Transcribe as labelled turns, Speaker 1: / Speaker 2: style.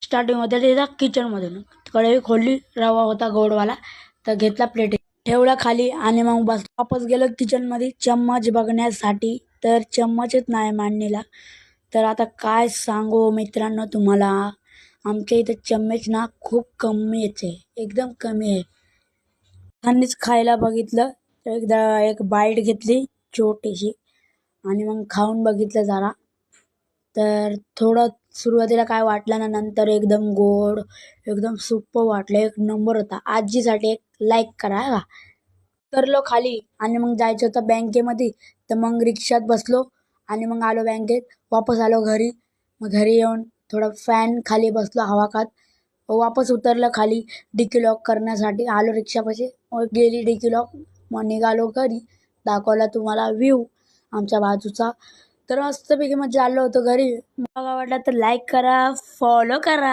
Speaker 1: Starting होते त्याच्या किचनमधून कढई खोलली, रवा होता गोडवाला, तर घेतला प्लेट ठेवला खाली आणि मग बस वापस गेलो किचनमध्ये चम्मच बघण्यासाठी. तर चम्मचच नाही मांडणीला. तर आता काय सांगू मित्रांनो तुम्हाला, आमच्या इथं चम्मच ना खूप कमीच आहे, एकदम कमी आहे. त्यांनीच खायला बघितलं तर एकदा एक बाईट घेतली छोटीशी आणि मग खाऊन बघितलं जरा. तर थोडं सुरुवातीला काय वाटलं ना, नंतर एकदम गोड, एकदम सुपर वाटलं, एक नंबर होता. आजीसाठी एक लाईक करा हा. उतरलो खाली आणि मग जायचं होतं बँकेमध्ये. तर मग रिक्षात बसलो आणि मग आलो बँकेत. वापस आलो घरी. मग घरी येऊन थोडं फॅन खाली बसलो हवा खात. वापस उतरलं खाली डिकी लॉक करण्यासाठी. आलो रिक्षापाशी, मग गेली डिकी लॉक. मग निघालो घरी. दाखवला तुम्हाला व्ह्यू आमच्या बाजूचा. तर मस्तपैकी मग चाललो होतो घरी. मग आवडला तर लाईक करा, फॉलो करा.